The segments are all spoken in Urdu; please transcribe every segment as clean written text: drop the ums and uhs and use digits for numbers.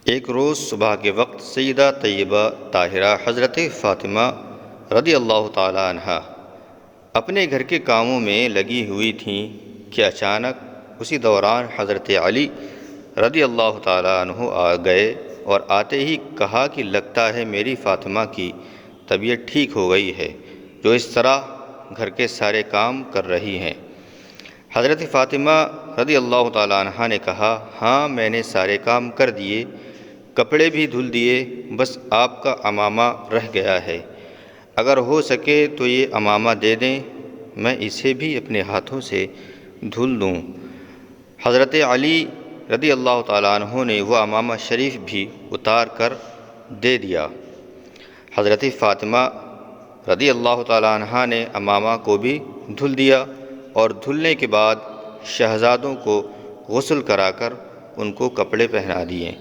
ایک روز صبح کے وقت سیدہ طیبہ طاہرہ حضرت فاطمہ رضی اللہ تعالی عنہا اپنے گھر کے کاموں میں لگی ہوئی تھیں کہ اچانک اسی دوران حضرت علی رضی اللہ تعالی عنہ آ گئے اور آتے ہی کہا کہ لگتا ہے میری فاطمہ کی طبیعت ٹھیک ہو گئی ہے، جو اس طرح گھر کے سارے کام کر رہی ہیں۔ حضرت فاطمہ رضی اللہ تعالی عنہ نے کہا، ہاں میں نے سارے کام کر دیے، کپڑے بھی دھل دیے، بس آپ کا عمامہ رہ گیا ہے، اگر ہو سکے تو یہ عمامہ دے دیں، میں اسے بھی اپنے ہاتھوں سے دھل دوں۔ حضرت علی رضی اللہ تعالیٰ عنہ نے وہ عمامہ شریف بھی اتار کر دے دیا۔ حضرت فاطمہ رضی اللہ تعالیٰ عنہ نے عمامہ کو بھی دھل دیا اور دھلنے کے بعد شہزادوں کو غسل کرا کر ان کو کپڑے پہنا دیے۔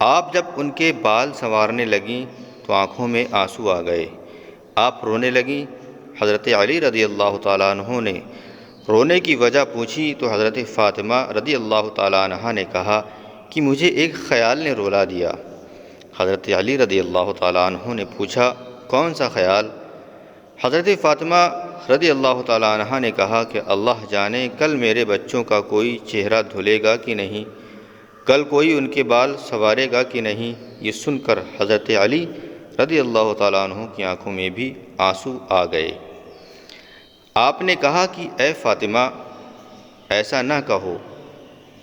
آپ جب ان کے بال سنوارنے لگیں تو آنکھوں میں آنسو آ گئے، آپ رونے لگیں۔ حضرت علی رضی اللہ تعالیٰ عنہ نے رونے کی وجہ پوچھی تو حضرت فاطمہ رضی اللہ تعالیٰ عنہ نے کہا کہ مجھے ایک خیال نے رلا دیا۔ حضرت علی رضی اللہ تعالیٰ عنہ نے پوچھا، کون سا خیال؟ حضرت فاطمہ رضی اللہ تعالیٰ عنہ نے کہا کہ اللہ جانے کل میرے بچوں کا کوئی چہرہ دھلے گا کہ نہیں، کل کوئی ان کے بال سنوارے گا کہ نہیں۔ یہ سن کر حضرت علی رضی اللہ تعالیٰ عنہ کی آنکھوں میں بھی آنسو آ گئے۔ آپ نے کہا کہ اے فاطمہ، ایسا نہ کہو،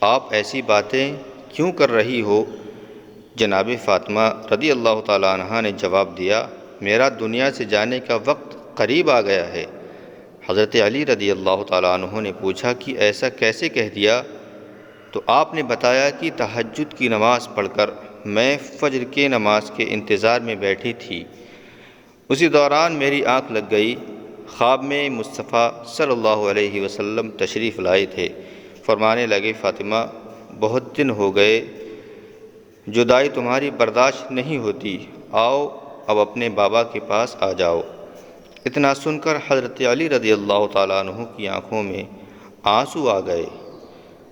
آپ ایسی باتیں کیوں کر رہی ہو؟ جناب فاطمہ رضی اللہ تعالیٰ عنہ نے جواب دیا، میرا دنیا سے جانے کا وقت قریب آ گیا ہے۔ حضرت علی رضی اللہ تعالیٰ عنہ نے پوچھا کہ ایسا کیسے کہہ دیا؟ تو آپ نے بتایا کہ تہجد کی نماز پڑھ کر میں فجر کے نماز کے انتظار میں بیٹھی تھی، اسی دوران میری آنکھ لگ گئی، خواب میں مصطفیٰ صلی اللہ علیہ وسلم تشریف لائے تھے، فرمانے لگے فاطمہ بہت دن ہو گئے، جدائی تمہاری برداشت نہیں ہوتی، آؤ اب اپنے بابا کے پاس آ جاؤ۔ اتنا سن کر حضرت علی رضی اللہ تعالیٰ عنہ کی آنکھوں میں آنسو آ گئے۔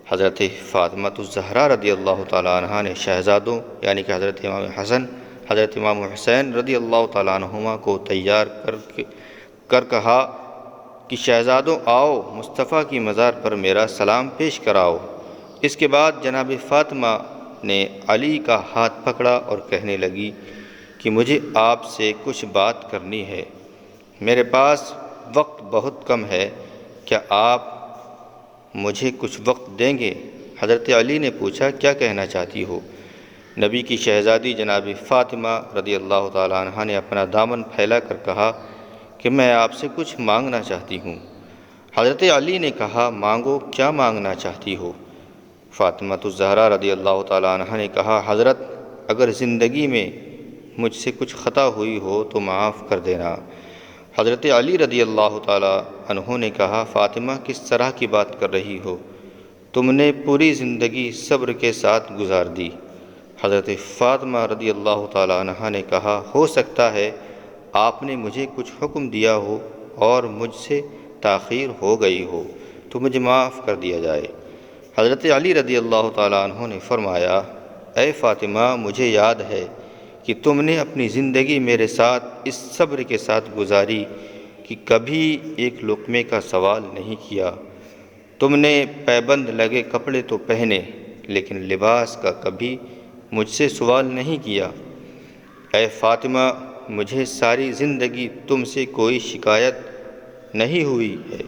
حضرت فاطمہ الزہرا رضی اللہ تعالیٰ عنہ نے شہزادوں یعنی کہ حضرت امام حسن، حضرت امام حسین رضی اللہ تعالیٰ عنہما کو تیار کر کہا کہ شہزادوں آؤ، مصطفیٰ کی مزار پر میرا سلام پیش کراؤ۔ اس کے بعد جناب فاطمہ نے علی کا ہاتھ پکڑا اور کہنے لگی کہ مجھے آپ سے کچھ بات کرنی ہے، میرے پاس وقت بہت کم ہے، کیا آپ مجھے کچھ وقت دیں گے؟ حضرت علی نے پوچھا، کیا کہنا چاہتی ہو؟ نبی کی شہزادی جناب فاطمہ رضی اللہ تعالیٰ عنہ نے اپنا دامن پھیلا کر کہا کہ میں آپ سے کچھ مانگنا چاہتی ہوں۔ حضرت علی نے کہا، مانگو، کیا مانگنا چاہتی ہو؟ فاطمہ الزہرا رضی اللہ تعالیٰ عنہ نے کہا، حضرت اگر زندگی میں مجھ سے کچھ خطا ہوئی ہو تو معاف کر دینا۔ حضرت علی رضی اللہ تعالیٰ عنہ نے کہا، فاطمہ کس طرح کی بات کر رہی ہو؟ تم نے پوری زندگی صبر کے ساتھ گزار دی۔ حضرت فاطمہ رضی اللہ تعالیٰ عنہ نے کہا، ہو سکتا ہے آپ نے مجھے کچھ حکم دیا ہو اور مجھ سے تاخیر ہو گئی ہو تو مجھے معاف کر دیا جائے۔ حضرت علی رضی اللہ تعالیٰ عنہ نے فرمایا، اے فاطمہ، مجھے یاد ہے کہ تم نے اپنی زندگی میرے ساتھ اس صبر کے ساتھ گزاری کہ کبھی ایک لقمے کا سوال نہیں کیا، تم نے پیبند لگے کپڑے تو پہنے لیکن لباس کا کبھی مجھ سے سوال نہیں کیا۔ اے فاطمہ، مجھے ساری زندگی تم سے کوئی شکایت نہیں ہوئی ہے،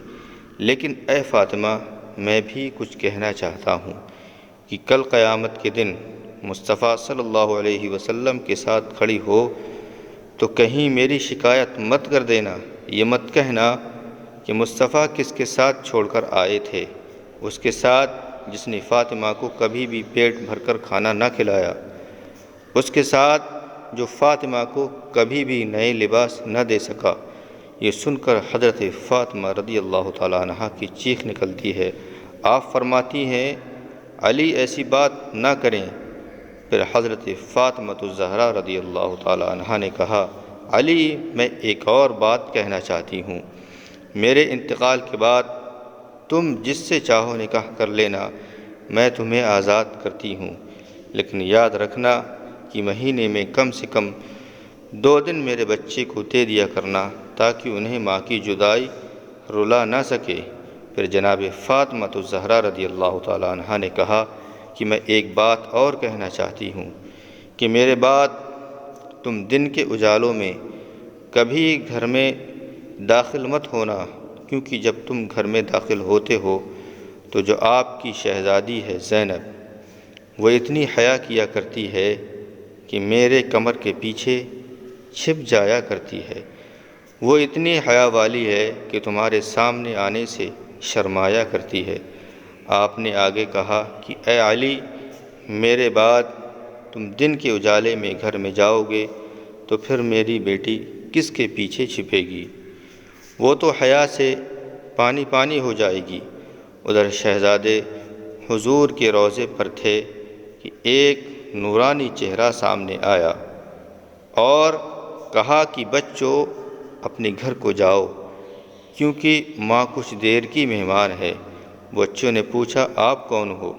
لیکن اے فاطمہ میں بھی کچھ کہنا چاہتا ہوں کہ کل قیامت کے دن مصطفیٰ صلی اللہ علیہ وسلم کے ساتھ کھڑی ہو تو کہیں میری شکایت مت کر دینا، یہ مت کہنا کہ مصطفیٰ کس کے ساتھ چھوڑ کر آئے تھے، اس کے ساتھ جس نے فاطمہ کو کبھی بھی پیٹ بھر کر کھانا نہ کھلایا، اس کے ساتھ جو فاطمہ کو کبھی بھی نئے لباس نہ دے سکا۔ یہ سن کر حضرت فاطمہ رضی اللہ تعالیٰ عنہ کی چیخ نکلتی ہے۔ آپ فرماتی ہیں، علی ایسی بات نہ کریں۔ پھر حضرت فاطمہ الزہرا رضی اللہ تعالیٰ عنہ نے کہا، علی میں ایک اور بات کہنا چاہتی ہوں، میرے انتقال کے بعد تم جس سے چاہو نکاح کر لینا، میں تمہیں آزاد کرتی ہوں، لیکن یاد رکھنا کہ مہینے میں کم سے کم 2 دن میرے بچے کو دے دیا کرنا تاکہ انہیں ماں کی جدائی رلا نہ سکے۔ پھر جناب فاطمہ الزہرا رضی اللہ تعالیٰ عنہا نے کہا کہ میں ایک بات اور کہنا چاہتی ہوں کہ میرے بعد تم دن کے اجالوں میں کبھی گھر میں داخل مت ہونا، کیونکہ جب تم گھر میں داخل ہوتے ہو تو جو آپ کی شہزادی ہے زینب، وہ اتنی حیا کیا کرتی ہے کہ میرے کمر کے پیچھے چھپ جایا کرتی ہے۔ وہ اتنی حیا والی ہے کہ تمہارے سامنے آنے سے شرمایا کرتی ہے۔ آپ نے آگے کہا کہ اے علی، میرے بعد تم دن کے اجالے میں گھر میں جاؤ گے تو پھر میری بیٹی کس کے پیچھے چھپے گی؟ وہ تو حیا سے پانی پانی ہو جائے گی۔ ادھر شہزادے حضور کے روضے پر تھے کہ ایک نورانی چہرہ سامنے آیا اور کہا کہ بچوں اپنے گھر کو جاؤ، کیونکہ ماں کچھ دیر کی مہمان ہے۔ بچوں نے پوچھا آپ کون ہو؟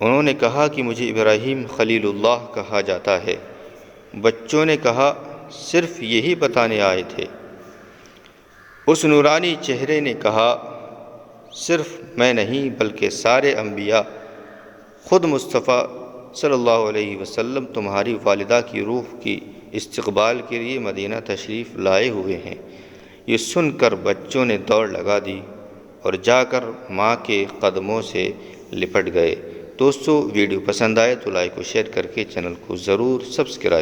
انہوں نے کہا کہ مجھے ابراہیم خلیل اللہ کہا جاتا ہے۔ بچوں نے کہا صرف یہی بتانے آئے تھے؟ اس نورانی چہرے نے کہا صرف میں نہیں بلکہ سارے انبیاء، خود مصطفیٰ صلی اللہ علیہ وسلم تمہاری والدہ کی روح کی استقبال کے لیے مدینہ تشریف لائے ہوئے ہیں۔ یہ سن کر بچوں نے دوڑ لگا دی اور جا کر ماں کے قدموں سے لپٹ گئے۔ دوستو، ویڈیو پسند آئے تو لائک و شیئر کر کے چینل کو ضرور سبسکرائب